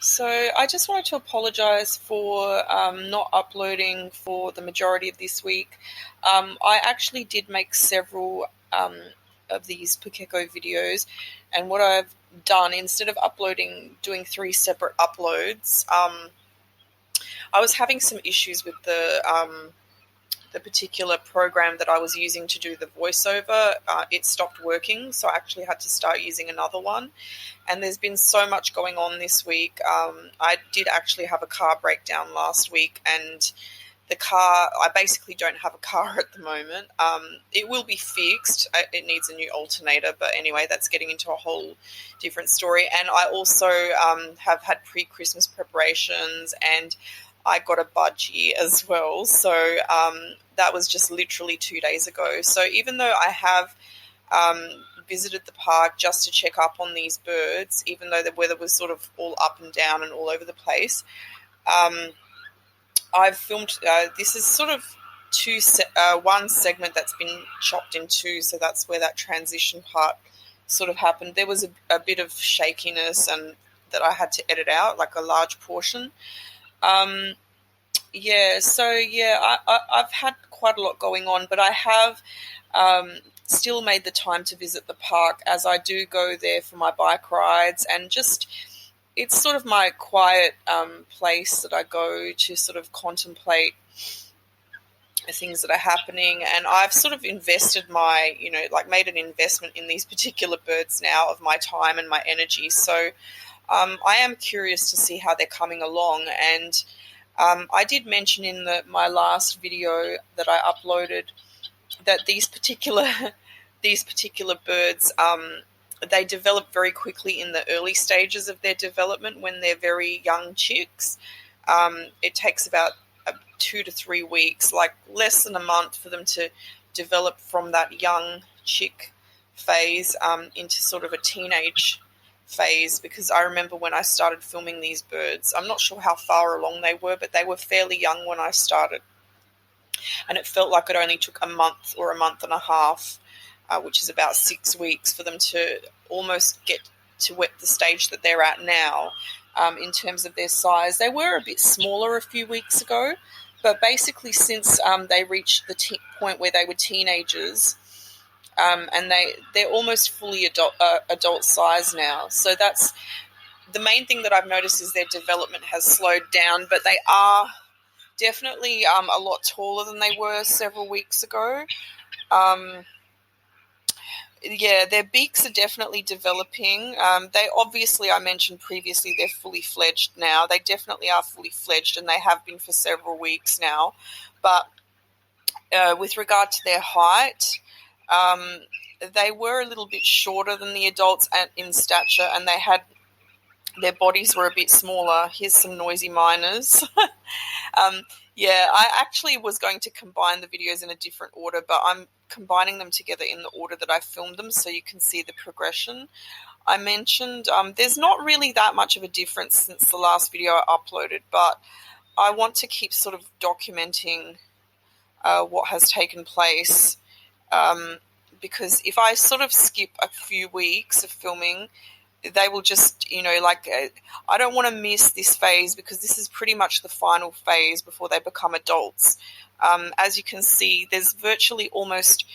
So I just wanted to apologise for not uploading for the majority of this week. I actually did make several of these Pukeko videos, and what I've done, instead of doing 3 separate uploads, I was having some issues with the particular program that I was using to do the voiceover. It stopped working, so I actually had to start using another one. And there's been so much going on this week. I did actually have a car breakdown last week, and I basically don't have a car at the moment. It will be fixed. It needs a new alternator, but anyway, that's getting into a whole different story. And I also have had pre-Christmas preparations, and I got a budgie as well. So that was just literally 2 days ago. So even though I have visited the park just to check up on these birds, even though the weather was sort of all up and down and all over the place, I've filmed, this is sort of one segment that's been chopped in two, so that's where that transition part sort of happened. There was a bit of shakiness and that I had to edit out, like a large portion. I've had quite a lot going on, but I have still made the time to visit the park, as I do go there for my bike rides, and just it's sort of my quiet place that I go to sort of contemplate the things that are happening. And I've sort of invested made an investment in these particular birds now of my time and my energy. So I am curious to see how they're coming along. And I did mention in my last video that I uploaded that these particular birds, they develop very quickly in the early stages of their development when they're very young chicks. It takes about 2 to 3 weeks, like less than a month, for them to develop from that young chick phase into sort of a teenage phase, because I remember when I started filming these birds, I'm not sure how far along they were, but they were fairly young when I started. And it felt like it only took a month or a month and a half, which is about 6 weeks, for them to almost get to the stage that they're at now in terms of their size. They were a bit smaller a few weeks ago, but basically since they reached the point where they were teenagers, and they're almost fully adult size now. So that's the main thing that I've noticed, is their development has slowed down, but they are definitely a lot taller than they were several weeks ago. Their beaks are definitely developing. They obviously, I mentioned previously, they're fully fledged now. They definitely are fully fledged, and they have been for several weeks now. But with regard to their height, they were a little bit shorter than the adults in stature, and their bodies were a bit smaller. Here's some noisy miners. I actually was going to combine the videos in a different order, but I'm combining them together in the order that I filmed them so you can see the progression. I mentioned there's not really that much of a difference since the last video I uploaded, but I want to keep sort of documenting what has taken place, because if I sort of skip a few weeks of filming, they will just, I don't want to miss this phase, because this is pretty much the final phase before they become adults. As you can see, there's virtually almost,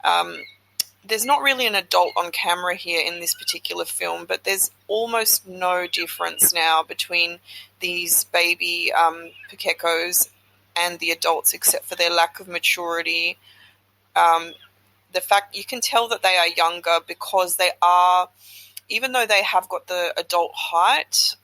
there's not really an adult on camera here in this particular film, but there's almost no difference now between these baby Pukekos and the adults, except for their lack of maturity. The fact you can tell that they are younger, because they are, even though they have got the adult height,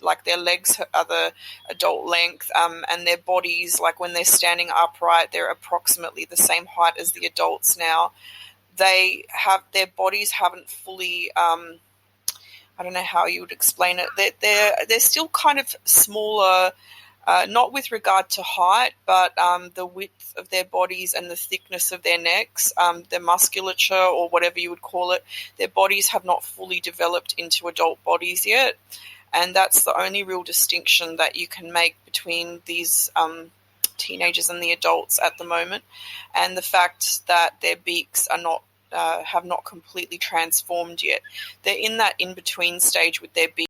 like their legs are the adult length, and their bodies, like when they're standing upright, they're approximately the same height as the adults now. Their bodies haven't fully, I don't know how you would explain it. They're still kind of smaller, not with regard to height, but the width of their bodies and the thickness of their necks, their musculature, or whatever you would call it, their bodies have not fully developed into adult bodies yet. And that's the only real distinction that you can make between these teenagers and the adults at the moment. And the fact that their beaks are not have not completely transformed yet. They're in that in-between stage with their beaks.